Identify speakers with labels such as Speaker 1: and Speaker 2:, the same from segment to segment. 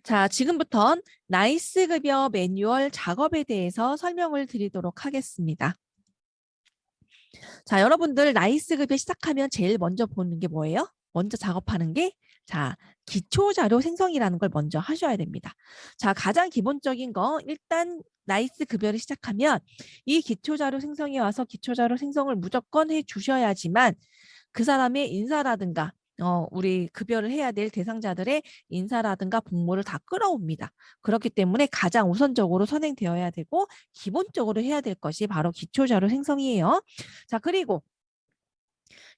Speaker 1: 자, 지금부턴 나이스 급여 매뉴얼 작업에 대해서 설명을 드리도록 하겠습니다. 자, 여러분들 나이스 급여 시작하면 제일 먼저 보는 게 뭐예요? 먼저 작업하는 게 기초 자료 생성이라는 걸 먼저 하셔야 됩니다. 자, 가장 기본적인 거 일단 나이스 급여를 시작하면 이 기초 자료 생성이 와서 기초 자료 생성을 무조건 해 주셔야지만 그 사람의 인사라든가 우리 급여를 해야 될 대상자들의 인사라든가 복무를 다 끌어옵니다. 그렇기 때문에 가장 우선적으로 선행되어야 되고 기본적으로 해야 될 것이 바로 기초자료 생성이에요. 자, 그리고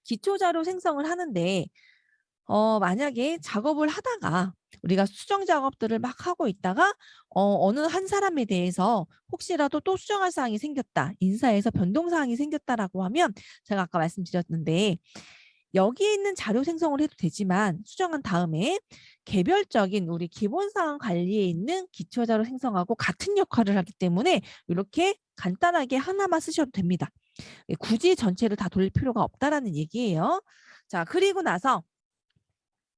Speaker 1: 기초자료 생성을 하는데 만약에 작업을 하다가 우리가 수정 작업들을 막 하고 있다가 어느 한 사람에 대해서 혹시라도 또 수정할 사항이 생겼다. 인사에서 변동 사항이 생겼다라고 하면 제가 아까 말씀드렸는데 여기에 있는 자료 생성을 해도 되지만 수정한 다음에 개별적인 우리 기본사항 관리에 있는 기초자료 생성하고 같은 역할을 하기 때문에 이렇게 간단하게 하나만 쓰셔도 됩니다. 굳이 전체를 다 돌릴 필요가 없다라는 얘기예요. 자, 그리고 나서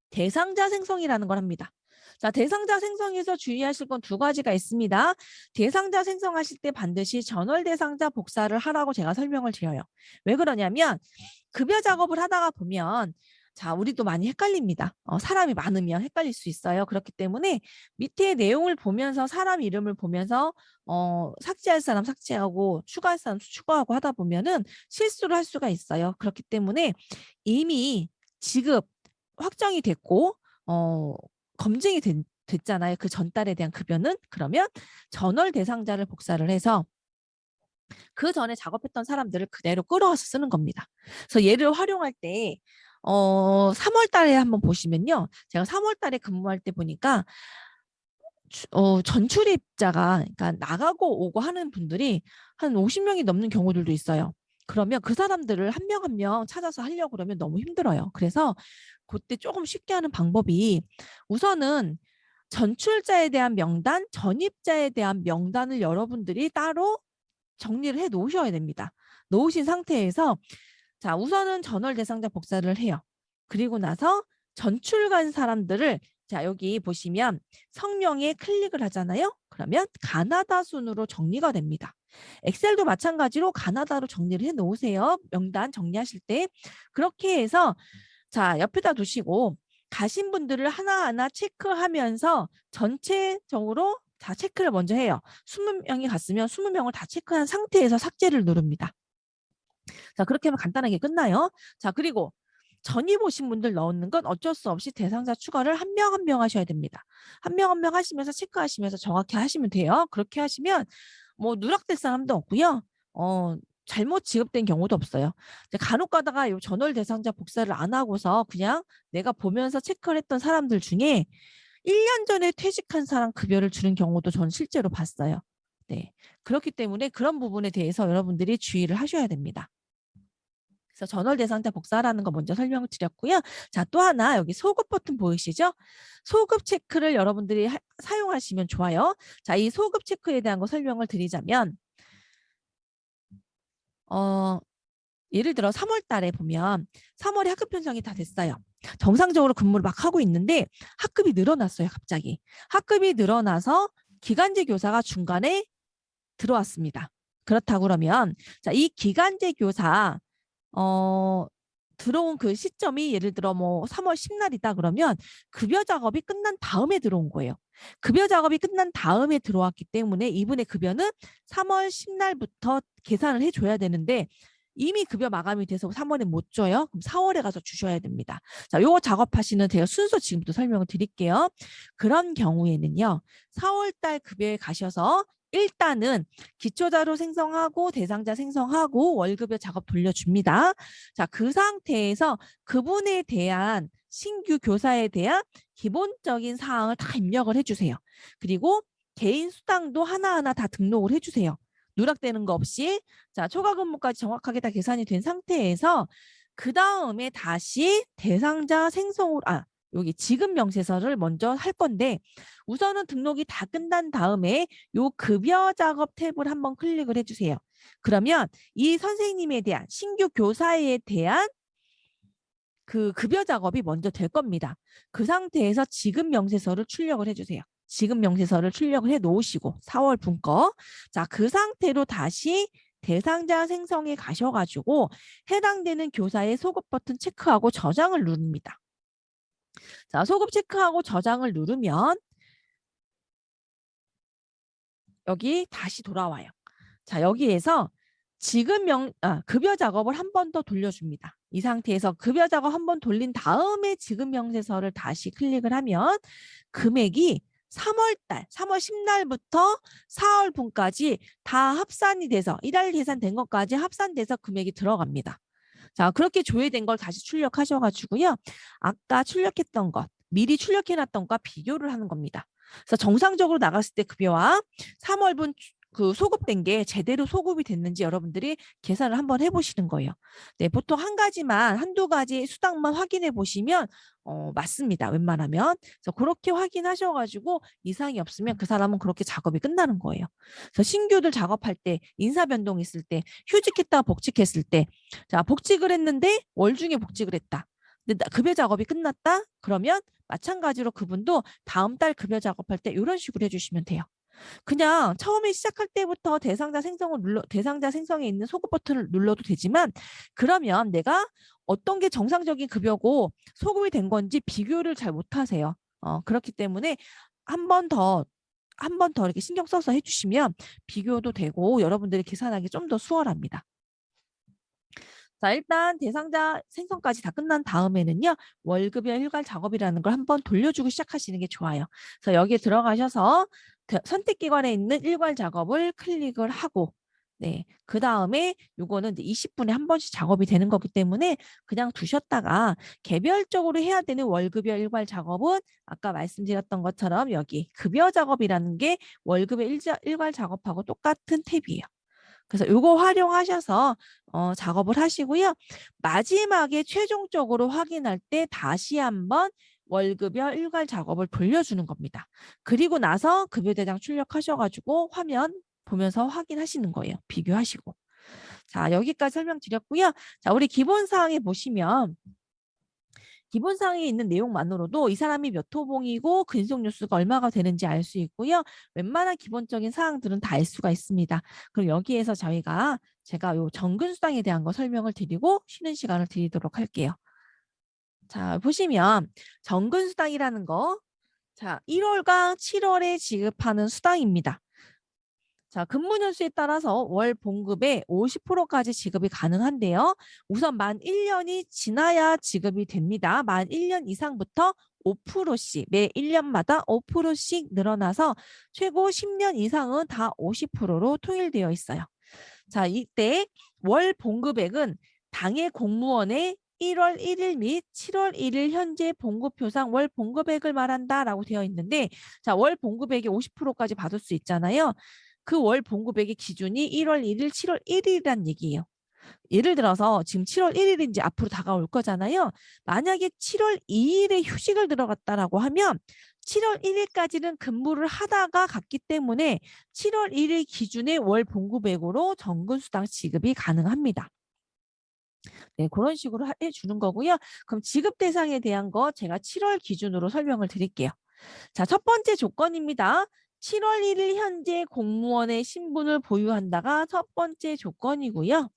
Speaker 1: 대상자 생성이라는 걸 합니다. 자, 대상자 생성에서 주의하실 건 두 가지가 있습니다. 대상자 생성하실 때 반드시 전월 대상자 복사를 하라고 제가 설명을 드려요. 왜 그러냐면 급여 작업을 하다가 보면 자, 우리도 많이 헷갈립니다. 사람이 많으면 헷갈릴 수 있어요. 그렇기 때문에 밑에 내용을 보면서 사람 이름을 보면서 삭제할 사람 삭제하고 추가할 사람 추가하고 하다 보면은 실수를 할 수가 있어요. 그렇기 때문에 이미 지급 확정이 됐고 검증이 됐잖아요. 그 전달에 대한 급여는. 그러면 전월 대상자를 복사를 해서 그 전에 작업했던 사람들을 그대로 끌어와서 쓰는 겁니다. 그래서 얘를 활용할 때 3월 달에 한번 보시면요. 제가 3월 달에 근무할 때 보니까 전출입자가 그러니까 나가고 오고 하는 분들이 한 50명이 넘는 경우들도 있어요. 그러면 그 사람들을 한 명 한 명 찾아서 하려고 그러면 너무 힘들어요. 그래서 그때 조금 쉽게 하는 방법이 우선은 전출자에 대한 명단, 전입자에 대한 명단을 여러분들이 따로 정리를 해 놓으셔야 됩니다. 놓으신 상태에서 자, 우선은 전월 대상자 복사를 해요. 그리고 나서 전출 간 사람들을 자, 여기 보시면 성명에 클릭을 하잖아요. 그러면 가나다 순으로 정리가 됩니다. 엑셀도 마찬가지로 가나다로 정리를 해 놓으세요. 명단 정리하실 때. 그렇게 해서 자, 옆에다 두시고 가신 분들을 하나하나 체크하면서 전체적으로 다 체크를 먼저 해요. 20명이 갔으면 20명을 다 체크한 상태에서 삭제를 누릅니다. 자, 그렇게 하면 간단하게 끝나요. 자, 그리고 전입 오신 분들 넣는 건 어쩔 수 없이 대상자 추가를 한 명 한 명 하셔야 됩니다. 한 명 한 명 하시면서 체크하시면서 정확히 하시면 돼요. 그렇게 하시면 뭐 누락될 사람도 없고요. 잘못 지급된 경우도 없어요. 간혹 가다가 요 전월 대상자 복사를 안 하고서 그냥 내가 보면서 체크를 했던 사람들 중에 1년 전에 퇴직한 사람 급여를 주는 경우도 전 실제로 봤어요. 네. 그렇기 때문에 그런 부분에 대해서 여러분들이 주의를 하셔야 됩니다. 그래서 전월 대상자 복사라는 거 먼저 설명을 드렸고요. 자, 또 하나 여기 소급 버튼 보이시죠? 소급 체크를 여러분들이 사용하시면 좋아요. 자, 이 소급 체크에 대한 거 설명을 드리자면 예를 들어 3월 달에 보면 3월에 학급 편성이 다 됐어요. 정상적으로 근무를 막 하고 있는데 학급이 늘어났어요, 갑자기. 학급이 늘어나서 기간제 교사가 중간에 들어왔습니다. 그렇다고 그러면 자, 이 기간제 교사 들어온 그 시점이 예를 들어 뭐 3월 10날이다 그러면 급여 작업이 끝난 다음에 들어온 거예요. 급여 작업이 끝난 다음에 들어왔기 때문에 이분의 급여는 3월 10날부터 계산을 해줘야 되는데 이미 급여 마감이 돼서 3월에 못 줘요. 그럼 4월에 가서 주셔야 됩니다. 자, 요거 작업하시는 제가 순서 지금부터 설명을 드릴게요. 그런 경우에는요. 4월 달 급여에 가셔서 일단은 기초자료 생성하고 대상자 생성하고 월급여 작업 돌려줍니다. 자, 그 상태에서 그분에 대한 신규 교사에 대한 기본적인 사항을 다 입력을 해주세요. 그리고 개인 수당도 하나하나 다 등록을 해주세요. 누락되는 거 없이. 자, 초과 근무까지 정확하게 다 계산이 된 상태에서 그 다음에 다시 대상자 생성을 여기 지급 명세서를 먼저 할 건데 우선은 등록이 다 끝난 다음에 요 급여 작업 탭을 한번 클릭을 해주세요. 그러면 이 선생님에 대한 신규 교사에 대한 그 급여 작업이 먼저 될 겁니다. 그 상태에서 지급 명세서를 출력을 해주세요. 지급 명세서를 출력을 해 놓으시고 4월 분 거. 자, 그 상태로 다시 대상자 생성에 가셔가지고 해당되는 교사의 소급 버튼 체크하고 저장을 누릅니다. 자, 소급 체크하고 저장을 누르면 여기 다시 돌아와요. 자, 여기에서 급여 작업을 한 번 더 돌려줍니다. 이 상태에서 급여 작업 한 번 돌린 다음에 지급 명세서를 다시 클릭을 하면 금액이 3월 10날부터 4월 분까지 다 합산이 돼서 1월 계산된 것까지 합산돼서 금액이 들어갑니다. 자, 그렇게 조회된 걸 다시 출력하셔가지고요. 아까 출력했던 것, 미리 출력해놨던 것과 비교를 하는 겁니다. 그래서 정상적으로 나갔을 때 급여와 3월분 그 소급된 게 제대로 소급이 됐는지 여러분들이 계산을 한번 해보시는 거예요. 네, 보통 한두 가지 수당만 확인해 보시면 맞습니다. 웬만하면. 그래서 그렇게 확인하셔가지고 이상이 없으면 그 사람은 그렇게 작업이 끝나는 거예요. 그래서 신규들 작업할 때, 인사 변동 있을 때, 휴직했다가 복직했을 때, 자, 복직을 했는데 월 중에 복직을 했다. 근데 급여 작업이 끝났다? 그러면 마찬가지로 그분도 다음 달 급여 작업할 때 이런 식으로 해주시면 돼요. 그냥 처음에 시작할 때부터 대상자 생성에 있는 소급 버튼을 눌러도 되지만 그러면 내가 어떤 게 정상적인 급여고 소급이 된 건지 비교를 잘 못하세요. 그렇기 때문에 한 번 더 이렇게 신경 써서 해주시면 비교도 되고 여러분들이 계산하기 좀 더 수월합니다. 자, 일단 대상자 생성까지 다 끝난 다음에는요. 월급여 일괄 작업이라는 걸 한번 돌려주고 시작하시는 게 좋아요. 그래서 여기에 들어가셔서 선택기관에 있는 일괄 작업을 클릭을 하고 네, 그 다음에 요거는 20분에 한 번씩 작업이 되는 거기 때문에 그냥 두셨다가 개별적으로 해야 되는 월급여 일괄 작업은 아까 말씀드렸던 것처럼 여기 급여 작업이라는 게 월급의 일괄 작업하고 똑같은 탭이에요. 그래서 이거 활용하셔서 작업을 하시고요. 마지막에 최종적으로 확인할 때 다시 한번 월급여 일괄 작업을 돌려주는 겁니다. 그리고 나서 급여대장 출력하셔가지고 화면 보면서 확인하시는 거예요. 비교하시고. 자, 여기까지 설명드렸고요. 자, 우리 기본사항에 보시면 기본사항에 있는 내용만으로도 이 사람이 몇 호봉이고 근속료수가 얼마가 되는지 알 수 있고요. 웬만한 기본적인 사항들은 다 알 수가 있습니다. 그럼 여기에서 제가 요 정근수당에 대한 거 설명을 드리고 쉬는 시간을 드리도록 할게요. 자, 보시면 정근수당이라는 거, 자, 1월과 7월에 지급하는 수당입니다. 자, 근무 년수에 따라서 월 봉급의 50%까지 지급이 가능한데요. 우선 만 1년이 지나야 지급이 됩니다. 만 1년 이상부터 5%씩 매 1년마다 5%씩 늘어나서 최고 10년 이상은 다 50%로 통일되어 있어요. 자, 이때 월 봉급액은 당해 공무원의 1월 1일 및 7월 1일 현재 봉급표상 월 봉급액을 말한다라고 되어 있는데 자, 월 봉급액이 50%까지 받을 수 있잖아요. 그 월 봉급액의 기준이 1월 1일, 7월 1일이란 얘기예요. 예를 들어서 지금 7월 1일인지 앞으로 다가올 거잖아요. 만약에 7월 2일에 휴직을 들어갔다라고 하면 7월 1일까지는 근무를 하다가 갔기 때문에 7월 1일 기준의 월 봉급액으로 정근수당 지급이 가능합니다. 네, 그런 식으로 해주는 거고요. 그럼 지급 대상에 대한 거 제가 7월 기준으로 설명을 드릴게요. 자, 첫 번째 조건입니다. 7월 1일 현재 공무원의 신분을 보유한다가 첫 번째 조건이고요.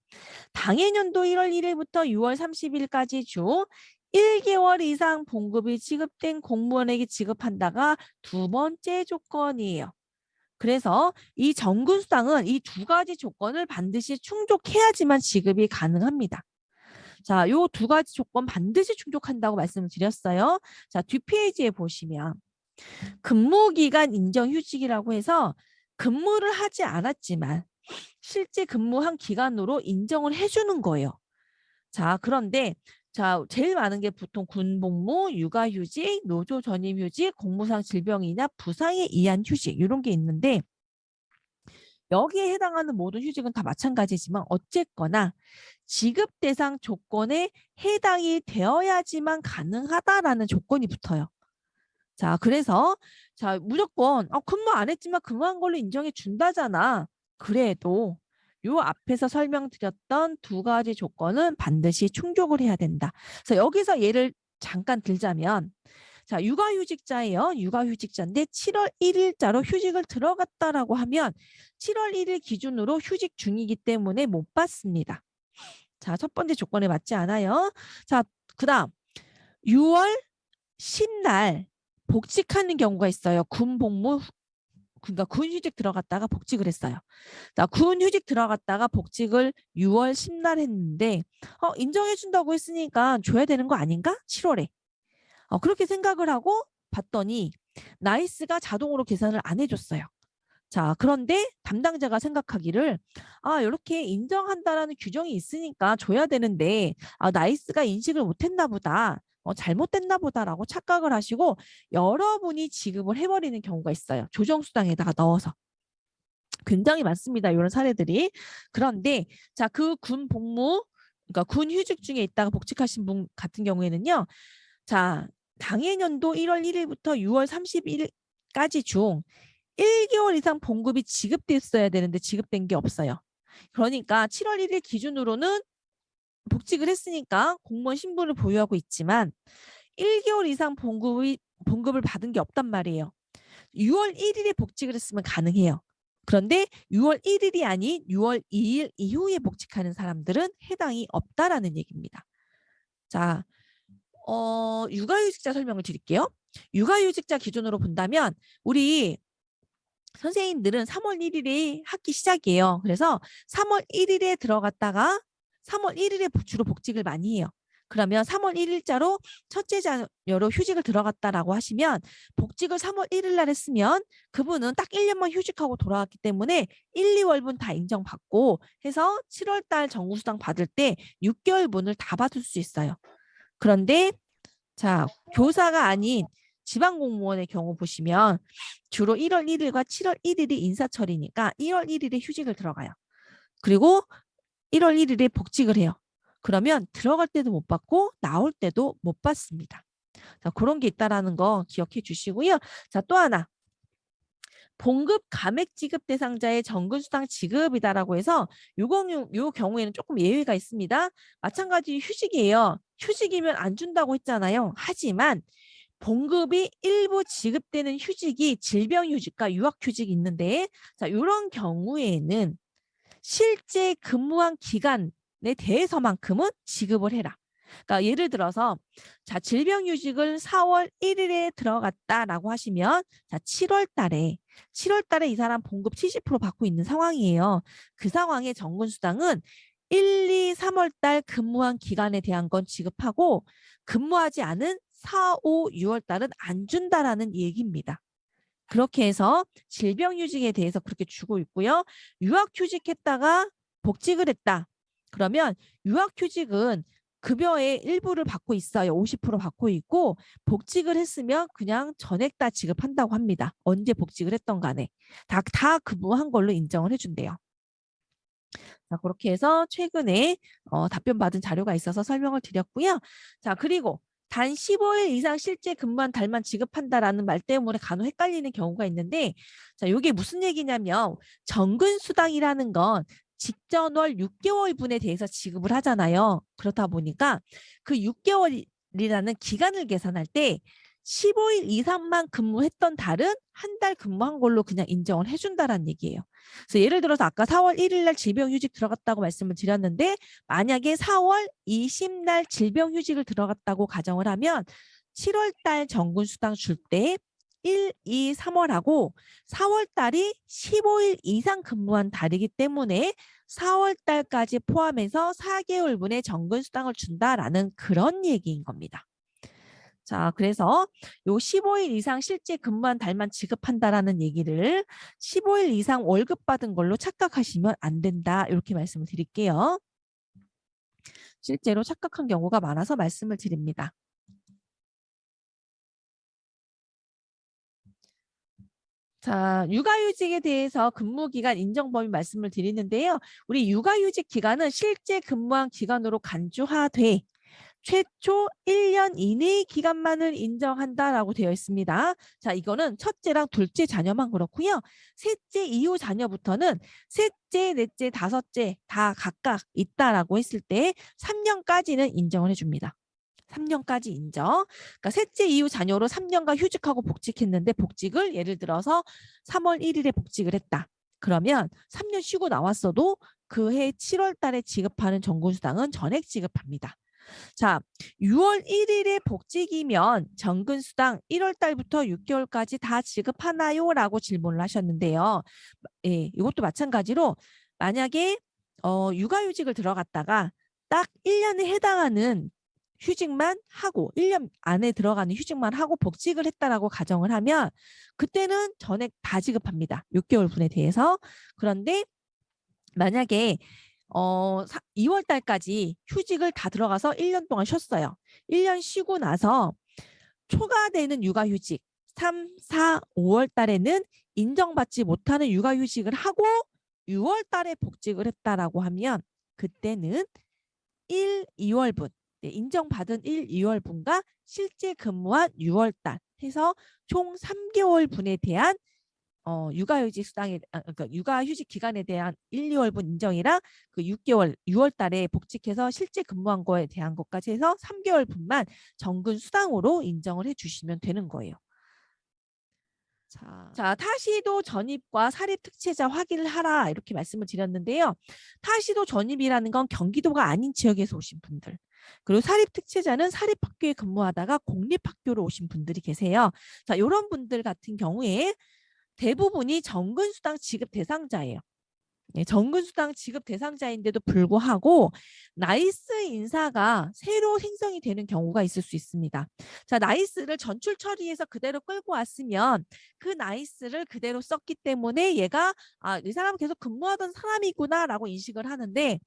Speaker 1: 당해년도 1월 1일부터 6월 30일까지 중 1개월 이상 봉급이 지급된 공무원에게 지급한다가 두 번째 조건이에요. 그래서 이 정근수당은 이 두 가지 조건을 반드시 충족해야지만 지급이 가능합니다. 자, 요 두 가지 조건 반드시 충족한다고 말씀을 드렸어요. 자, 뒷페이지에 보시면 근무기간 인정휴직이라고 해서 근무를 하지 않았지만 실제 근무한 기간으로 인정을 해주는 거예요. 자, 그런데 제일 많은 게 보통 군복무, 육아휴직, 노조 전임휴직, 공무상 질병이나 부상에 의한 휴직 이런 게 있는데 여기에 해당하는 모든 휴직은 다 마찬가지지만 어쨌거나 지급 대상 조건에 해당이 되어야지만 가능하다라는 조건이 붙어요. 자, 그래서 무조건 근무 안 했지만 근무한 걸로 인정해 준다잖아. 그래도 요 앞에서 설명드렸던 두 가지 조건은 반드시 충족을 해야 된다. 그래서 여기서 예를 잠깐 들자면 자, 육아휴직자예요. 육아휴직자인데 7월 1일자로 휴직을 들어갔다라고 하면 7월 1일 기준으로 휴직 중이기 때문에 못 받습니다. 자, 첫 번째 조건에 맞지 않아요. 자, 그다음 6월 10날 복직하는 경우가 있어요. 그러니까 군 휴직 들어갔다가 복직을 했어요. 자, 군 휴직 들어갔다가 복직을 6월 10날 했는데 인정해 준다고 했으니까 줘야 되는 거 아닌가? 7월에. 그렇게 생각을 하고 봤더니 나이스가 자동으로 계산을 안 해줬어요. 자, 그런데 담당자가 생각하기를 이렇게 인정한다라는 규정이 있으니까 줘야 되는데 나이스가 인식을 못했나 보다. 잘못됐나 보다라고 착각을 하시고 여러분이 지급을 해버리는 경우가 있어요. 조정수당에다가 넣어서. 굉장히 많습니다. 이런 사례들이. 그런데 자, 그 군 복무, 그러니까 군 휴직 중에 있다가 복직하신 분 같은 경우에는요. 자, 당해년도 1월 1일부터 6월 31일까지 중 1개월 이상 봉급이 지급됐어야 되는데 지급된 게 없어요. 그러니까 7월 1일 기준으로는 복직을 했으니까 공무원 신분을 보유하고 있지만 1개월 이상 봉급을 받은 게 없단 말이에요. 6월 1일에 복직을 했으면 가능해요. 그런데 6월 1일이 아닌 6월 2일 이후에 복직하는 사람들은 해당이 없다라는 얘기입니다. 자, 육아휴직자 설명을 드릴게요. 육아휴직자 기준으로 본다면 우리 선생님들은 3월 1일에 학기 시작이에요. 그래서 3월 1일에 들어갔다가 3월 1일에 주로 복직을 많이 해요. 그러면 3월 1일자로 첫째 자녀로 휴직을 들어갔다라고 하시면 복직을 3월 1일 날 했으면 그분은 딱 1년만 휴직하고 돌아왔기 때문에 1, 2월분 다 인정받고 해서 7월 달 정부수당 받을 때 6개월분을 다 받을 수 있어요. 그런데 자, 교사가 아닌 지방공무원의 경우 보시면 주로 1월 1일과 7월 1일이 인사철이니까 1월 1일에 휴직을 들어가요. 그리고 1월 1일에 복직을 해요. 그러면 들어갈 때도 못 받고 나올 때도 못 받습니다. 자, 그런 게 있다라는 거 기억해 주시고요. 자, 또 하나. 봉급 감액 지급 대상자의 정근수당 지급이다라고 해서 요 경우에는 조금 예외가 있습니다. 마찬가지 휴직이에요. 휴직이면 안 준다고 했잖아요. 하지만 봉급이 일부 지급되는 휴직이 질병휴직과 유학휴직이 있는데 자, 이런 경우에는 실제 근무한 기간에 대해서만큼은 지급을 해라. 그러니까 예를 들어서 자, 질병휴직을 4월 1일에 들어갔다라고 하시면 자, 7월 달에 이 사람 봉급 70% 받고 있는 상황이에요. 그 상황의 정근수당은 1, 2, 3월 달 근무한 기간에 대한 건 지급하고 근무하지 않은 4, 5, 6월 달은 안 준다라는 얘기입니다. 그렇게 해서 질병휴직에 대해서 그렇게 주고 있고요. 유학휴직했다가 복직을 했다. 그러면 유학휴직은 급여의 일부를 받고 있어요. 50% 받고 있고 복직을 했으면 그냥 전액 다 지급한다고 합니다. 언제 복직을 했던 간에. 다 근무한 걸로 인정을 해준대요. 자, 그렇게 해서 최근에 답변 받은 자료가 있어서 설명을 드렸고요. 자, 그리고 단 15일 이상 실제 근무한 달만 지급한다라는 말 때문에 간혹 헷갈리는 경우가 있는데 자, 이게 무슨 얘기냐면 정근수당이라는 건 직전월 6개월분에 대해서 지급을 하잖아요. 그렇다 보니까 그 6개월이라는 기간을 계산할 때 15일 이상만 근무했던 달은 한 달 근무한 걸로 그냥 인정을 해준다라는 얘기예요. 그래서 예를 들어서 아까 4월 1일 날 질병휴직 들어갔다고 말씀을 드렸는데 만약에 4월 20날 질병휴직을 들어갔다고 가정을 하면 7월 달 정근수당 줄 때 1, 2, 3월하고 4월 달이 15일 이상 근무한 달이기 때문에 4월 달까지 포함해서 4개월분의 정근수당을 준다라는 그런 얘기인 겁니다. 자, 그래서 요 15일 이상 실제 근무한 달만 지급한다라는 얘기를 15일 이상 월급 받은 걸로 착각하시면 안 된다. 이렇게 말씀을 드릴게요. 실제로 착각한 경우가 많아서 말씀을 드립니다. 자, 육아휴직에 대해서 근무기간 인정범위 말씀을 드리는데요. 우리 육아휴직 기간은 실제 근무한 기간으로 간주하되 최초 1년 이내의 기간만을 인정한다라고 되어 있습니다. 자, 이거는 첫째랑 둘째 자녀만 그렇고요. 셋째 이후 자녀부터는 셋째, 넷째, 다섯째 다 각각 있다라고 했을 때 3년까지는 인정을 해줍니다. 3년까지 인정. 그러니까 셋째 이후 자녀로 3년간 휴직하고 복직했는데 복직을 예를 들어서 3월 1일에 복직을 했다. 그러면 3년 쉬고 나왔어도 그해 7월 달에 지급하는 정근수당은 전액 지급합니다. 자, 6월 1일에 복직이면 정근수당 1월 달부터 6개월까지 다 지급하나요? 라고 질문을 하셨는데요. 예, 이것도 마찬가지로 만약에 육아휴직을 들어갔다가 딱 1년에 해당하는 휴직만 하고 1년 안에 들어가는 휴직만 하고 복직을 했다라고 가정을 하면 그때는 전액 다 지급합니다. 6개월 분에 대해서. 그런데 만약에 2월 달까지 휴직을 다 들어가서 1년 동안 쉬었어요. 1년 쉬고 나서 초과되는 육아휴직 3, 4, 5월 달에는 인정받지 못하는 육아휴직을 하고 6월 달에 복직을 했다라고 하면 그때는 1, 2월분 인정받은 1, 2월분과 실제 근무한 6월 달 해서 총 3개월 분에 대한 육아휴직 수당에 그러니까 육아휴직 기간에 대한 1, 2월분 인정이랑 그 6개월 6월 달에 복직해서 실제 근무한 거에 대한 것까지 해서 3개월 분만 정근 수당으로 인정을 해 주시면 되는 거예요. 자, 타시도 전입과 사립 특채자 확인을 하라 이렇게 말씀을 드렸는데요. 타시도 전입이라는 건 경기도가 아닌 지역에서 오신 분들. 그리고 사립 특채자는 사립학교에 근무하다가 공립학교로 오신 분들이 계세요. 자, 이런 분들 같은 경우에 대부분이 정근수당 지급 대상자예요. 네, 정근수당 지급 대상자인데도 불구하고 나이스 인사가 새로 생성이 되는 경우가 있을 수 있습니다. 자, 나이스를 전출 처리해서 그대로 끌고 왔으면 그 나이스를 그대로 썼기 때문에 얘가 이 사람은 계속 근무하던 사람이구나 라고 인식을 하는데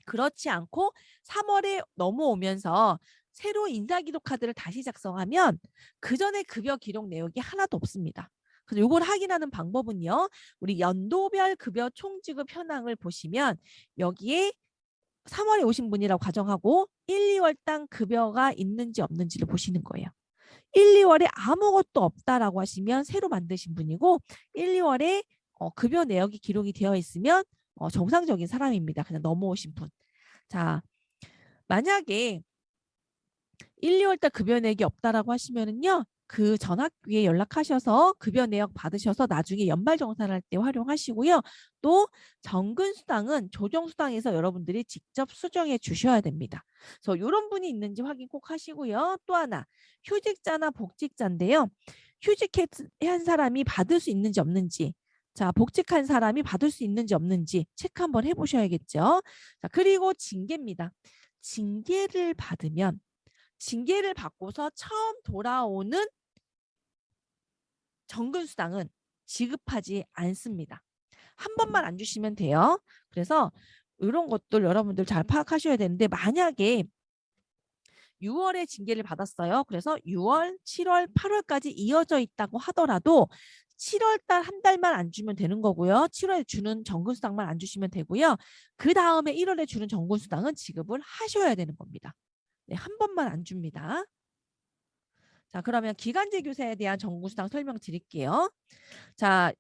Speaker 1: 그렇지 않고 3월에 넘어오면서 새로 인사기록 카드를 다시 작성하면 그 전에 급여 기록 내역이 하나도 없습니다. 그래서 이걸 확인하는 방법은요. 우리 연도별 급여 총지급 현황을 보시면 여기에 3월에 오신 분이라고 가정하고 1, 2월 당 급여가 있는지 없는지를 보시는 거예요. 1, 2월에 아무것도 없다라고 하시면 새로 만드신 분이고 1, 2월에 급여 내역이 기록이 되어 있으면 정상적인 사람입니다. 그냥 넘어오신 분. 자, 만약에 1, 2월 달 급여 내역이 없다라고 하시면은요. 그 전학교에 연락하셔서 급여 내역 받으셔서 나중에 연말정산할 때 활용하시고요. 또 정근수당은 조정수당에서 여러분들이 직접 수정해 주셔야 됩니다. 그래서 이런 분이 있는지 확인 꼭 하시고요. 또 하나 휴직자나 복직자인데요. 휴직한 사람이 받을 수 있는지 없는지 자, 복직한 사람이 받을 수 있는지 없는지 체크 한번 해보셔야겠죠. 자, 그리고 징계입니다. 징계를 받으면 징계를 받고서 처음 돌아오는 정근수당은 지급하지 않습니다. 한 번만 안 주시면 돼요. 그래서 이런 것들 여러분들 잘 파악하셔야 되는데 만약에 6월에 징계를 받았어요. 그래서 6월, 7월, 8월까지 이어져 있다고 하더라도 7월 달 한 달만 안 주면 되는 거고요. 7월에 주는 정근수당만 안 주시면 되고요. 그 다음에 1월에 주는 정근수당은 지급을 하셔야 되는 겁니다. 네, 한 번만 안 줍니다. 자, 그러면 기간제 교사에 대한 정근수당 설명드릴게요. 자,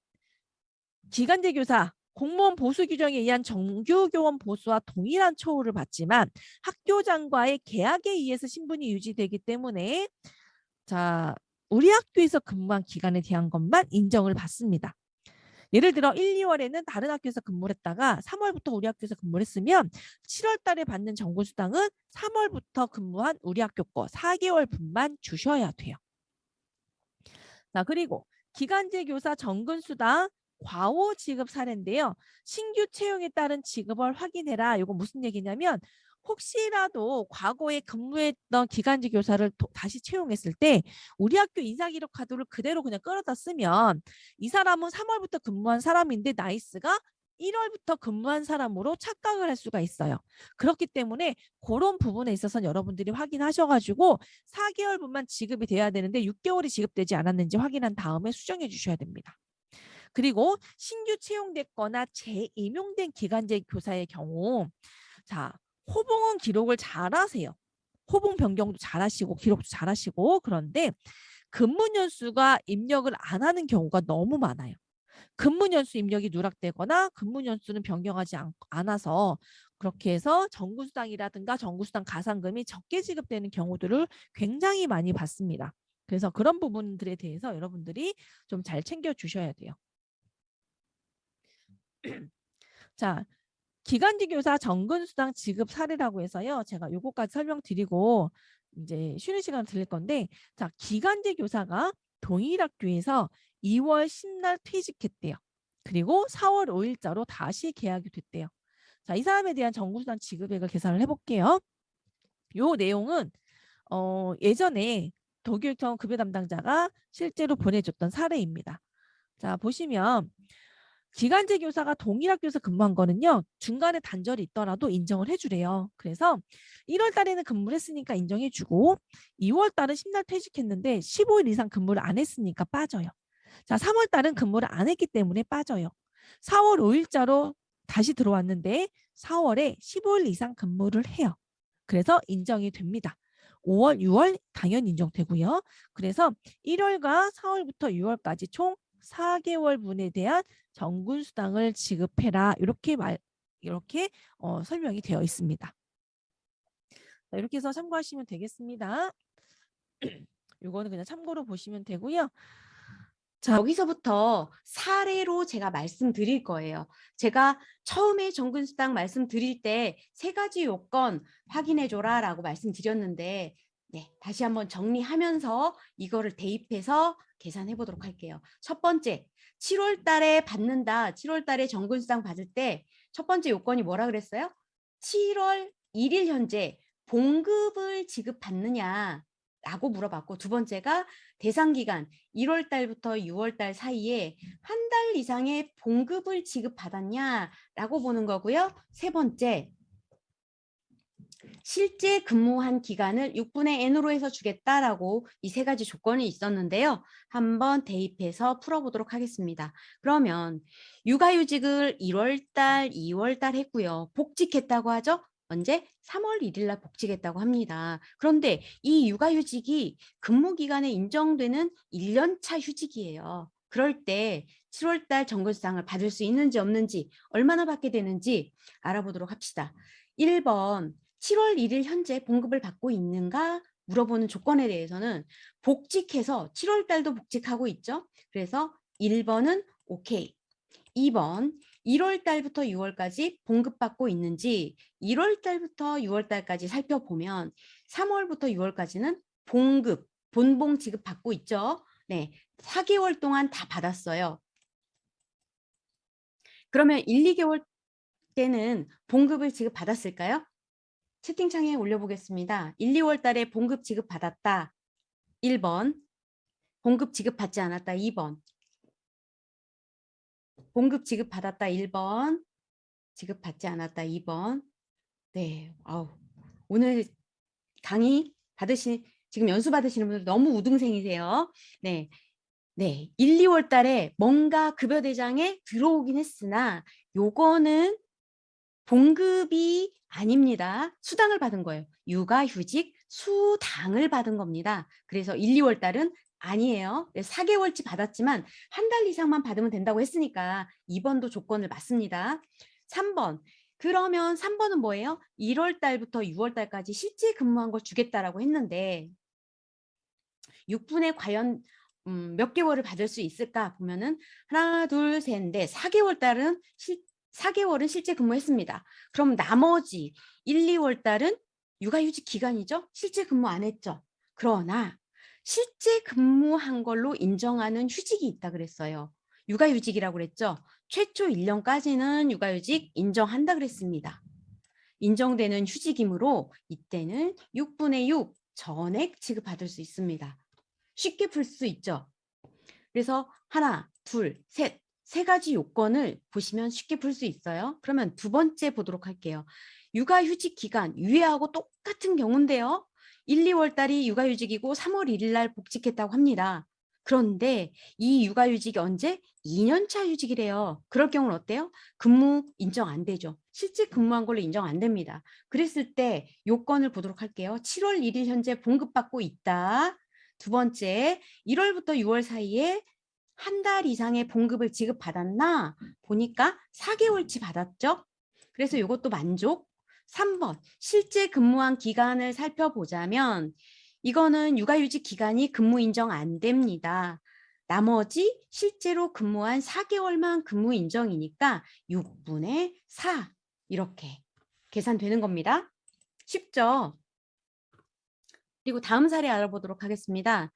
Speaker 1: 기간제 교사 공무원 보수 규정에 의한 정규교원 보수와 동일한 처우를 받지만 학교장과의 계약에 의해서 신분이 유지되기 때문에 자, 우리 학교에서 근무한 기간에 대한 것만 인정을 받습니다. 예를 들어 1, 2월에는 다른 학교에서 근무를 했다가 3월부터 우리 학교에서 근무를 했으면 7월 달에 받는 정근수당은 3월부터 근무한 우리 학교 거 4개월 분만 주셔야 돼요. 자, 그리고 기간제 교사 정근수당 과오 지급 사례인데요. 신규 채용에 따른 지급을 확인해라. 이거 무슨 얘기냐면 혹시라도 과거에 근무했던 기간제 교사를 다시 채용했을 때 우리 학교 인사기록 카드를 그대로 그냥 끌어다 쓰면 이 사람은 3월부터 근무한 사람인데 나이스가 1월부터 근무한 사람으로 착각을 할 수가 있어요. 그렇기 때문에 그런 부분에 있어서는 여러분들이 확인하셔가지고 4개월분만 지급이 돼야 되는데 6개월이 지급되지 않았는지 확인한 다음에 수정해 주셔야 됩니다. 그리고 신규 채용됐거나 재임용된 기간제 교사의 경우 자, 호봉은 기록을 잘 하세요. 호봉 변경도 잘 하시고 기록도 잘 하시고 그런데 근무 년수가 입력을 안 하는 경우가 너무 많아요. 근무 연수 입력이 누락되거나 근무 연수는 변경하지 않아서 그렇게 해서 정구수당이라든가 정구수당 가산금이 적게 지급되는 경우들을 굉장히 많이 봤습니다. 그래서 그런 부분들에 대해서 여러분들이 좀 잘 챙겨 주셔야 돼요. 자, 기간제 교사 정근수당 지급 사례라고 해서요. 제가 요거까지 설명드리고 이제 쉬는 시간 드릴 건데, 자, 기간제 교사가 동일 학교에서 2월 10날 퇴직했대요. 그리고 4월 5일자로 다시 계약이 됐대요. 자, 이 사람에 대한 정근수당 지급액을 계산을 해볼게요. 요 내용은 예전에 도교육청 급여 담당자가 실제로 보내줬던 사례입니다. 자, 보시면 기간제 교사가 동일 학교에서 근무한 거는요. 중간에 단절이 있더라도 인정을 해주래요. 그래서 1월 달에는 근무를 했으니까 인정해주고 2월 달은 10날 퇴직했는데 15일 이상 근무를 안 했으니까 빠져요. 자, 3월 달은 근무를 안 했기 때문에 빠져요. 4월 5일자로 다시 들어왔는데 4월에 15일 이상 근무를 해요. 그래서 인정이 됩니다. 5월, 6월 당연히 인정되고요. 그래서 1월과 4월부터 6월까지 총 4개월 분에 대한 정군수당을 지급해라. 이렇게 설명이 되어 있습니다. 자, 이렇게 해서 참고하시면 되겠습니다. 이거는 그냥 참고로 보시면 되고요.
Speaker 2: 자, 여기서부터 사례로 제가 말씀드릴 거예요. 제가 처음에 정근수당 말씀드릴 때 3가지 요건 확인해줘라 라고 말씀드렸는데 네, 다시 한번 정리하면서 이거를 대입해서 계산해 보도록 할게요. 첫 번째, 7월 달에 받는다. 7월 달에 정근수당 받을 때 첫 번째 요건이 뭐라 그랬어요? 7월 1일 현재 봉급을 지급받느냐 라고 물어봤고, 두 번째가 대상 기간 1월 달부터 6월 달 사이에 한 달 이상의 봉급을 지급받았냐라고 보는 거고요. 세 번째, 실제 근무한 기간을 6분의 n으로 해서 주겠다라고 이 3가지 조건이 있었는데요. 한번 대입해서 풀어보도록 하겠습니다. 그러면 육아휴직을 1월 달, 2월 달 했고요. 복직했다고 하죠? 언제? 3월 1일 날 복직했다고 합니다. 그런데 이 육아휴직이 근무기간에 인정되는 1년차 휴직이에요. 그럴 때 7월 달 정근수당을 받을 수 있는지 없는지, 얼마나 받게 되는지 알아보도록 합시다. 1번, 7월 1일 현재 봉급을 받고 있는가 물어보는 조건에 대해서는 복직해서 7월 달도 복직하고 있죠. 그래서 1번은 오케이. 2번, 1월 달부터 6월까지 봉급받고 있는지 1월 달부터 6월 달까지 살펴보면 3월부터 6월까지는 봉급, 본봉 지급받고 있죠. 네, 4개월 동안 다 받았어요. 그러면 1, 2개월 때는 봉급을 지급받았을까요? 채팅창에 올려보겠습니다. 1, 2월 달에 봉급 지급받았다. 1번. 봉급 지급받지 않았다. 2번. 봉급 지급받았다. 1번. 지급받지 않았다. 2번. 네. 오늘 강의 지금 연수 받으시는 분들 너무 우등생이세요. 네. 네. 1, 2월 달에 뭔가 급여 대장에 들어오긴 했으나 요거는 봉급이 아닙니다. 수당을 받은 거예요. 육아휴직 수당을 받은 겁니다. 그래서 1, 2월 달은 아니에요. 4개월치 받았지만 한 달 이상만 받으면 된다고 했으니까 2번도 조건을 맞습니다. 3번. 그러면 3번은 뭐예요? 1월 달부터 6월 달까지 실제 근무한 걸 주겠다라고 했는데 6분의 과연 몇 개월을 받을 수 있을까 보면은 하나, 둘, 셋, 넷, 4개월 달은 4개월은 실제 근무했습니다. 그럼 나머지 1, 2월 달은 육아휴직 기간이죠. 실제 근무 안 했죠. 그러나 실제 근무한 걸로 인정하는 휴직이 있다 그랬어요. 육아휴직이라고 그랬죠. 최초 1년까지는 육아휴직 인정한다 그랬습니다. 인정되는 휴직이므로 이때는 6분의 6 전액 지급받을 수 있습니다. 쉽게 풀 수 있죠. 그래서 하나, 둘, 셋, 3가지 요건을 보시면 쉽게 풀 수 있어요. 그러면 두 번째 보도록 할게요. 육아휴직 기간 유예하고 똑같은 경우인데요. 1, 2월 달이 육아휴직이고 3월 1일 날 복직했다고 합니다. 그런데 이 육아휴직이 언제? 2년차 휴직이래요. 그럴 경우는 어때요? 근무 인정 안 되죠. 실제 근무한 걸로 인정 안 됩니다. 그랬을 때 요건을 보도록 할게요. 7월 1일 현재 봉급받고 있다. 두 번째, 1월부터 6월 사이에 한 달 이상의 봉급을 지급받았나 보니까 4개월치 받았죠. 그래서 이것도 만족. 3번 실제 근무한 기간을 살펴보자면 이거는 육아휴직 기간이 근무 인정 안 됩니다. 나머지 실제로 근무한 4개월만 근무 인정이니까 6분의 4 이렇게 계산되는 겁니다. 쉽죠? 그리고 다음 사례 알아보도록 하겠습니다.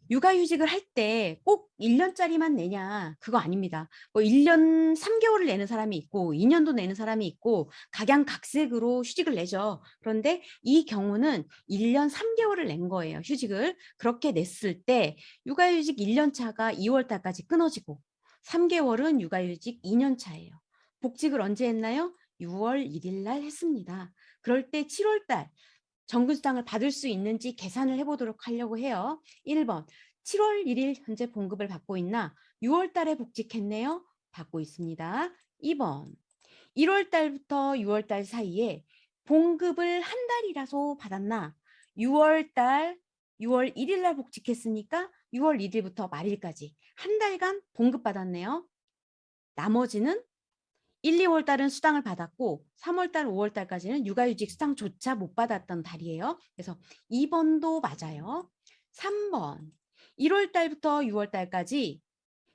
Speaker 2: 육아휴직을 할 때 꼭 1년짜리만 내냐 그거 아닙니다. 뭐 1년 3개월을 내는 사람이 있고 2년도 내는 사람이 있고 각양각색으로 휴직을 내죠. 그런데 이 경우는 1년 3개월을 낸 거예요. 휴직을. 그렇게 냈을 때 육아휴직 1년 차가 2월 달까지 끊어지고 3개월은 육아휴직 2년 차예요. 복직을 언제 했나요? 6월 1일 날 했습니다. 그럴 때 7월 달 정근수당을 받을 수 있는지 계산을 해보도록 하려고 해요. 1번 7월 1일 현재 봉급을 받고 있나? 6월 달에 복직했네요. 받고 있습니다. 2번 1월 달부터 6월 달 사이에 봉급을 한 달이라서 받았나? 6월 달 6월 1일 날 복직했으니까 6월 1일부터 말일까지 한 달간 봉급 받았네요. 나머지는 1, 2월 달은 수당을 받았고 3월 달, 5월 달까지는 육아휴직 수당조차 못 받았던 달이에요. 그래서 2번도 맞아요. 3번 1월 달부터 6월 달까지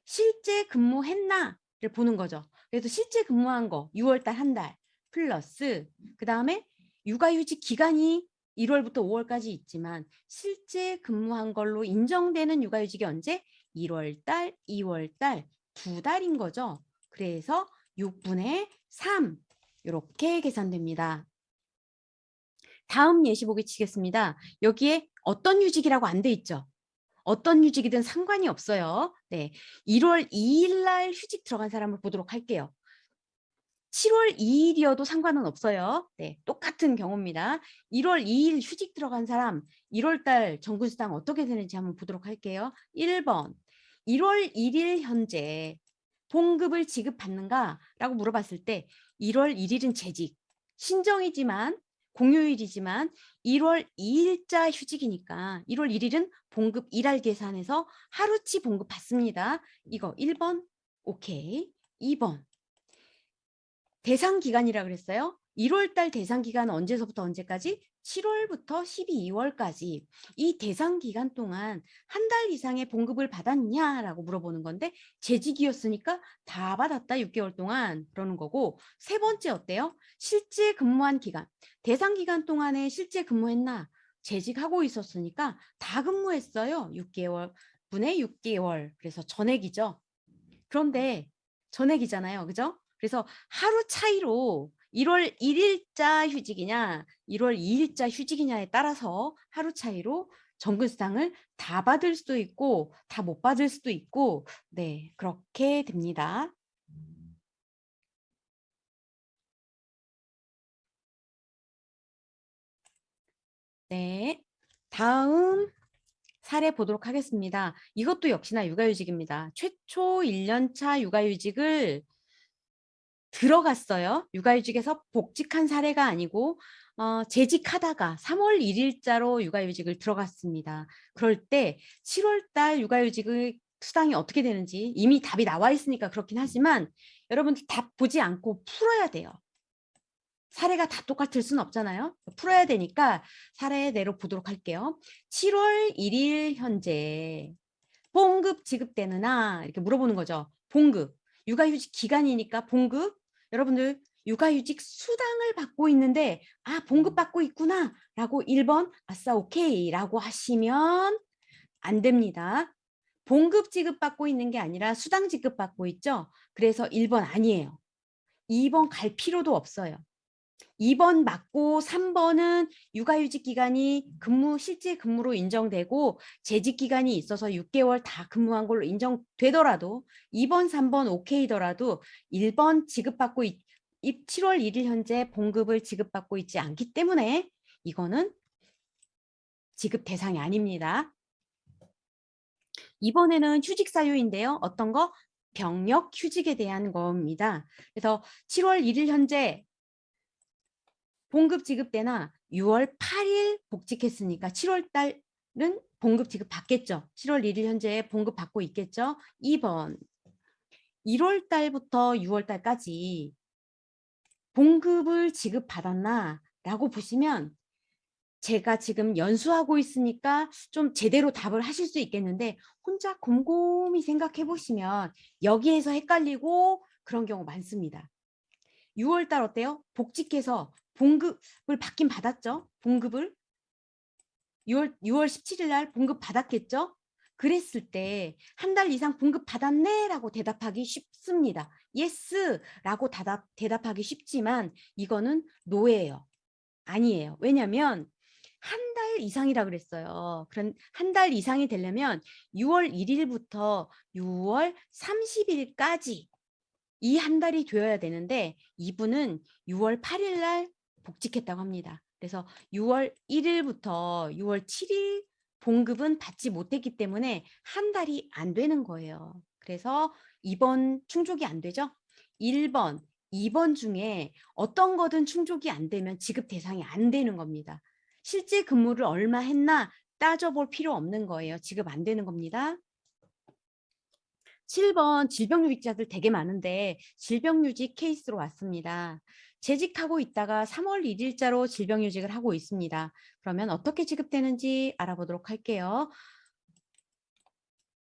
Speaker 2: 실제 근무했나를 보는 거죠. 그래서 실제 근무한 거 6월 달 한 달 플러스 그 다음에 육아휴직 기간이 1월부터 5월까지 있지만 실제 근무한 걸로 인정되는 육아휴직이 언제? 1월 달, 2월 달 두 달인 거죠. 그래서 6분의 3 이렇게 계산됩니다. 다음 예시 보기 치겠습니다. 여기에 어떤 휴직이라고 안 돼 있죠? 어떤 휴직이든 상관이 없어요. 네, 1월 2일 날 휴직 들어간 사람을 보도록 할게요. 7월 2일이어도 상관은 없어요. 네, 똑같은 경우입니다. 1월 2일 휴직 들어간 사람 1월 달 정근수당 어떻게 되는지 한번 보도록 할게요. 1번 1월 1일 현재 봉급을 지급받는가라고 물어봤을 때 1월 1일은 재직, 신정이지만 공휴일이지만 1월 2일자 휴직이니까 1월 1일은 봉급 일할 계산해서 하루치 봉급 받습니다. 이거 1번 오케이. 2번 대상 기간이라 그랬어요. 1월 달 대상 기간은 언제서부터 언제까지? 7월부터 12월까지 이 대상 기간 동안 한 달 이상의 봉급을 받았냐라고 물어보는 건데 재직이었으니까 다 받았다 6개월 동안 그러는 거고 세 번째 어때요? 실제 근무한 기간 대상 기간 동안에 실제 근무했나? 재직하고 있었으니까 다 근무했어요. 6개월 분의 6개월 그래서 전액이죠. 그런데 전액이잖아요. 그죠? 그래서 하루 차이로 1월 1일자 휴직이냐 1월 2일자 휴직이냐에 따라서 하루 차이로 정근수당을 다 받을 수도 있고 다 못 받을 수도 있고 네 그렇게 됩니다. 네 다음 사례 보도록 하겠습니다. 이것도 역시나 육아휴직입니다. 최초 1년차 육아휴직을 들어갔어요. 육아휴직에서 복직한 사례가 아니고 재직하다가 3월 1일자로 육아휴직을 들어갔습니다. 그럴 때 7월 달 육아휴직의 수당이 어떻게 되는지 이미 답이 나와 있으니까 그렇긴 하지만 여러분들 답 보지 않고 풀어야 돼요. 사례가 다 똑같을 수는 없잖아요. 풀어야 되니까 사례대로 보도록 할게요. 7월 1일 현재 봉급 지급되느냐 이렇게 물어보는 거죠. 봉급. 육아휴직 기간이니까 봉급. 여러분들 육아휴직 수당을 받고 있는데 봉급 받고 있구나 라고 1번 아싸 오케이 라고 하시면 안 됩니다. 봉급 지급받고 있는 게 아니라 수당 지급받고 있죠. 그래서 1번 아니에요. 2번 갈 필요도 없어요. 2번 맞고 3번은 육아휴직 기간이 실제 근무로 인정되고 재직 기간이 있어서 6개월 다 근무한 걸로 인정되더라도 2번, 3번 오케이더라도 1번 7월 1일 현재 봉급을 지급받고 있지 않기 때문에 이거는 지급 대상이 아닙니다. 이번에는 휴직 사유인데요. 어떤 거? 병력 휴직에 대한 겁니다. 그래서 7월 1일 현재 봉급 지급 때나 6월 8일 복직했으니까 7월 달은 봉급 지급 받겠죠. 7월 1일 현재 봉급 받고 있겠죠. 2번 1월 달부터 6월 달까지 봉급을 지급받았나? 라고 보시면 제가 지금 연수하고 있으니까 좀 제대로 답을 하실 수 있겠는데 혼자 곰곰이 생각해 보시면 여기에서 헷갈리고 그런 경우 많습니다. 6월 달 어때요? 복직해서 봉급을 받긴 받았죠. 봉급을 6월 17일 날 봉급 받았겠죠? 그랬을 때 한 달 이상 봉급 받았네 라고 대답하기 쉽습니다. yes 라고 대답하기 쉽지만 이거는 no예요. 아니에요. 왜냐하면 한 달 이상이라 그랬어요. 그런 한 달 이상이 되려면 6월 1일부터 6월 30일까지 이 한 달이 되어야 되는데 이분은 6월 8일 날 복직했다고 합니다. 그래서 6월 1일부터 6월 7일 봉급은 받지 못했기 때문에 한 달이 안 되는 거예요. 그래서 2번 충족이 안 되죠. 1번, 2번 중에 어떤 거든 충족이 안 되면 지급 대상이 안 되는 겁니다. 실제 근무를 얼마 했나 따져볼 필요 없는 거예요. 지급 안 되는 겁니다. 7번 질병유직자들 되게 많은데 질병유직 케이스로 왔습니다. 재직하고 있다가 3월 1일자로 질병유직을 하고 있습니다. 그러면 어떻게 지급되는지 알아보도록 할게요.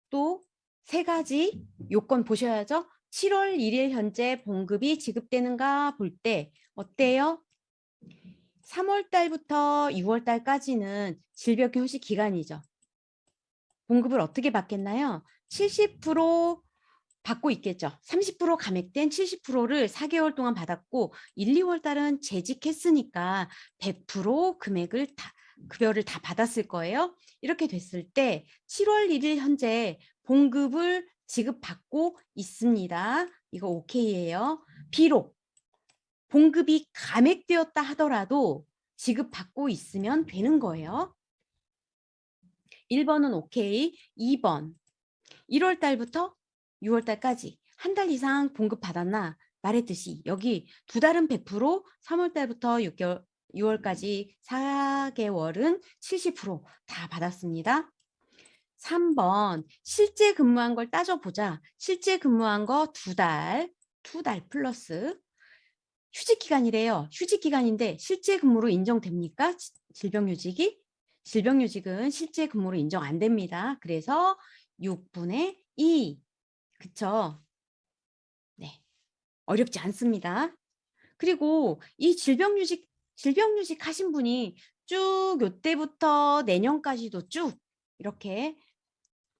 Speaker 2: 또 세 가지 요건 보셔야죠. 7월 1일 현재 봉급이 지급되는가 볼 때 어때요? 3월 달부터 6월 달까지는 질병휴식 기간이죠. 봉급을 어떻게 받겠나요? 70% 받고 있겠죠. 30% 감액된 70%를 4개월 동안 받았고 1, 2월 달은 재직했으니까 100% 금액을 급여를 다 받았을 거예요. 이렇게 됐을 때 7월 1일 현재 봉급을 지급받고 있습니다. 이거 오케이예요. 비록 봉급이 감액되었다 하더라도 지급받고 있으면 되는 거예요. 1번은 오케이. 2번 1월 달부터 6월 달까지 한 달 이상 봉급 받았나? 말했듯이 여기 두 달은 100%, 3월 달부터 6월까지 4개월은 70%다 받았습니다. 3번 실제 근무한 걸 따져보자. 실제 근무한 거 두 달 플러스 휴직 기간이래요. 휴직 기간인데 실제 근무로 인정됩니까? 질병휴직이? 질병휴직은 실제 근무로 인정 안 됩니다. 그래서 6분의 2. 그쵸? 네. 어렵지 않습니다. 그리고 이 질병휴직 하신 분이 쭉 요때부터 내년까지도 쭉 이렇게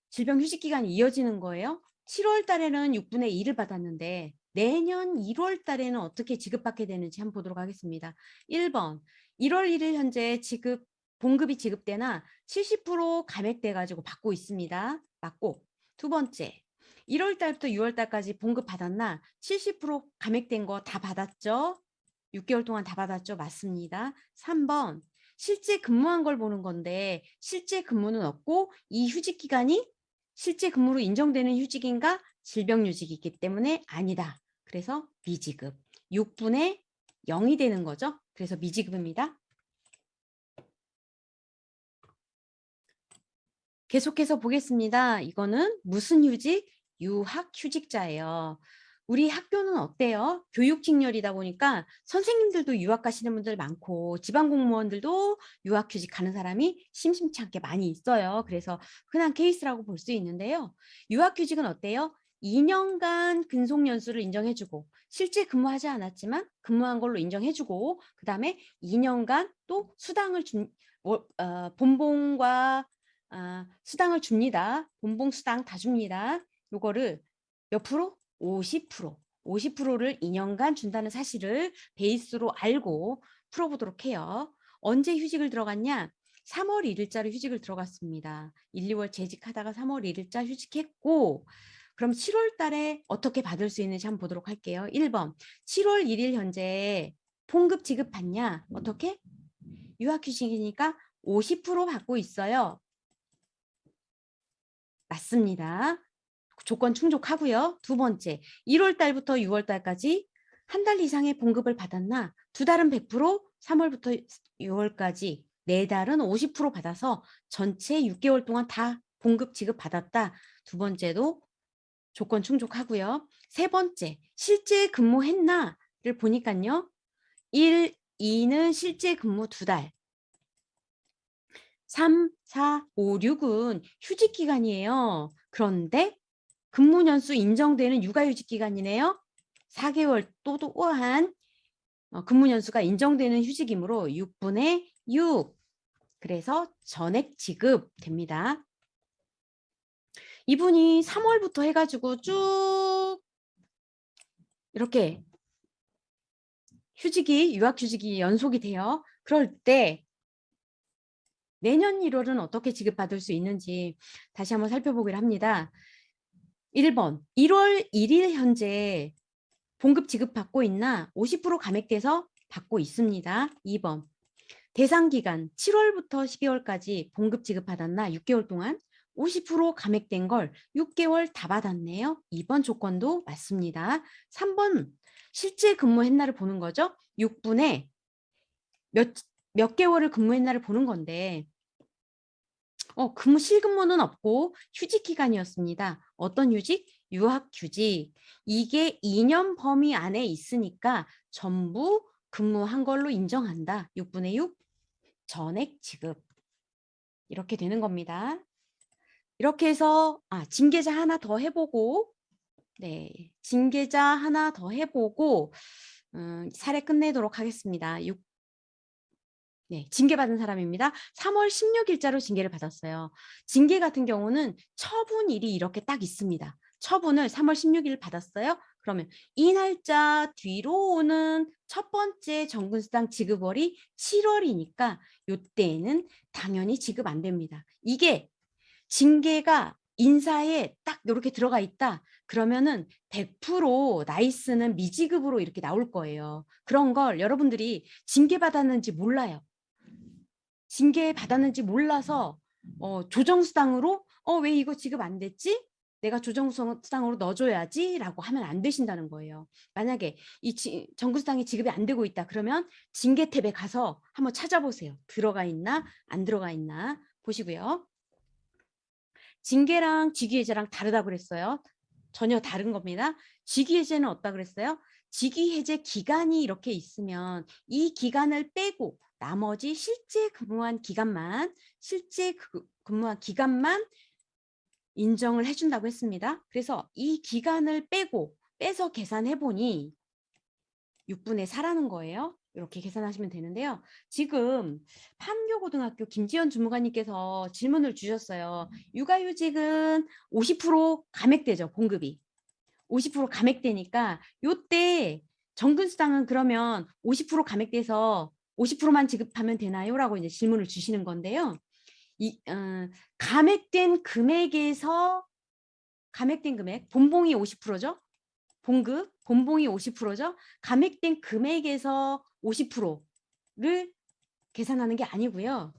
Speaker 2: 질병휴직 기간이 이어지는 거예요. 7월 달에는 6분의 2를 받았는데 내년 1월 달에는 어떻게 지급받게 되는지 한번 보도록 하겠습니다. 1번 1월 1일 현재 봉급이 지급되나 70% 감액돼 가지고 받고 있습니다. 맞고 두 번째 1월 달부터 6월 달까지 봉급 받았나 70% 감액된 거 다 받았죠. 6개월 동안 다 받았죠. 맞습니다. 3번 실제 근무한 걸 보는 건데 실제 근무는 없고 이 휴직 기간이 실제 근무로 인정되는 휴직인가 질병휴직이기 때문에 아니다. 그래서 미지급. 6분의 0이 되는 거죠. 그래서 미지급입니다. 계속해서 보겠습니다. 이거는 무슨 휴직? 유학휴직자예요. 우리 학교는 어때요? 교육직렬이다 보니까 선생님들도 유학 가시는 분들 많고 지방공무원들도 유학휴직 가는 사람이 심심치 않게 많이 있어요. 그래서 흔한 케이스라고 볼 수 있는데요. 유학휴직은 어때요? 2년간 근속연수를 인정해주고 실제 근무하지 않았지만 근무한 걸로 인정해주고 그 다음에 2년간 또 수당을 본봉과 수당을 줍니다. 본봉 수당 다 줍니다. 요거를 몇 프로? 50%. 50%를 2년간 준다는 사실을 베이스로 알고 풀어보도록 해요. 언제 휴직을 들어갔냐? 3월 1일자로 휴직을 들어갔습니다. 1, 2월 재직하다가 3월 1일자 휴직했고 그럼 7월 달에 어떻게 받을 수 있는지 한번 보도록 할게요. 1번 7월 1일 현재 봉급 지급받냐? 어떻게? 유학휴직이니까 50% 받고 있어요. 맞습니다. 조건 충족하고요. 두 번째, 1월 달부터 6월 달까지 한 달 이상의 봉급을 받았나? 두 달은 100%, 3월부터 6월까지 4달은 50% 받아서 전체 6개월 동안 다 봉급 지급받았다. 두 번째도 조건 충족하고요. 세 번째, 실제 근무했나를 보니까요. 1, 2는 실제 근무 2달. 3, 4, 5, 6은 휴직 기간이에요. 그런데 근무 연수 인정되는 육아휴직 기간이네요. 4개월 또한 근무 연수가 인정되는 휴직이므로 6분의 6. 그래서 전액 지급됩니다. 이분이 3월부터 해가지고 쭉 이렇게 유학휴직이 연속이 돼요. 그럴 때 내년 1월은 어떻게 지급받을 수 있는지 다시 한번 살펴보기로 합니다. 1번, 1월 1일 현재 봉급 지급받고 있나? 50% 감액돼서 받고 있습니다. 2번, 대상 기간 7월부터 12월까지 봉급 지급받았나? 6개월 동안 50% 감액된 걸 6개월 다 받았네요. 2번 조건도 맞습니다. 3번, 실제 근무했나를 보는 거죠. 6분에 몇 개월을 근무했나를 보는 건데 실근무는 없고 휴직 기간이었습니다. 어떤 휴직? 유학휴직. 이게 2년 범위 안에 있으니까 전부 근무한 걸로 인정한다. 6분의 6 전액 지급. 이렇게 되는 겁니다. 이렇게 해서 징계자 하나 더 해보고 징계자 하나 더 해보고 사례 끝내도록 하겠습니다. 징계받은 사람입니다. 3월 16일자로 징계를 받았어요. 징계 같은 경우는 처분일이 이렇게 딱 있습니다. 처분을 3월 16일 받았어요. 그러면 이 날짜 뒤로 오는 첫 번째 정근수당 지급월이 7월이니까 이때에는 당연히 지급 안 됩니다. 이게 징계가 인사에 딱 이렇게 들어가 있다. 그러면은 100% 나이스는 미지급으로 이렇게 나올 거예요. 그런 걸 여러분들이 징계받았는지 몰라요. 징계받았는지 몰라서 조정수당으로 왜 이거 지급 안 됐지? 내가 조정수당으로 넣어줘야지 라고 하면 안 되신다는 거예요. 만약에 이 정근수당이 지급이 안 되고 있다 그러면 징계 탭에 가서 한번 찾아보세요. 들어가 있나 안 들어가 있나 보시고요. 징계랑 직위해제랑 다르다고 그랬어요. 전혀 다른 겁니다. 직위해제는 어떻다 그랬어요? 직위해제 기간이 이렇게 있으면 이 기간을 빼고 나머지 실제 근무한 기간만 인정을 해준다고 했습니다. 그래서 이 기간을 빼서 계산해 보니 6분의 4라는 거예요. 이렇게 계산하시면 되는데요. 지금 판교고등학교 김지연 주무관님께서 질문을 주셨어요. 육아휴직은 50% 감액되죠, 봉급이. 50% 감액되니까 요때 정근수당은 그러면 50% 감액돼서 50%만 지급하면 되나요? 라고 이제 질문을 주시는 건데요. 감액된 금액에서 감액된 금액, 본봉이 50%죠? 본봉이 50%죠? 감액된 금액에서 50%를 계산하는 게 아니고요.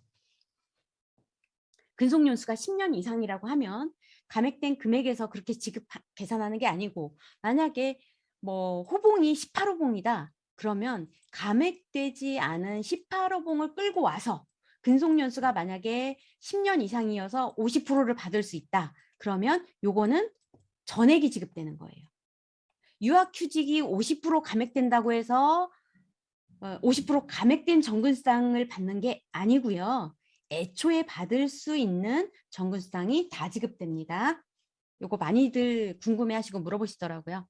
Speaker 2: 근속연수가 10년 이상이라고 하면 감액된 금액에서 그렇게 계산하는 게 아니고 만약에 호봉이 18호봉이다. 그러면 감액되지 않은 18호봉을 끌고 와서 근속연수가 만약에 10년 이상이어서 50%를 받을 수 있다. 그러면 요거는 전액이 지급되는 거예요. 유학휴직이 50% 감액된다고 해서 50% 감액된 정근수당을 받는 게 아니고요. 애초에 받을 수 있는 정근수당이 다 지급됩니다. 요거 많이들 궁금해하시고 물어보시더라고요.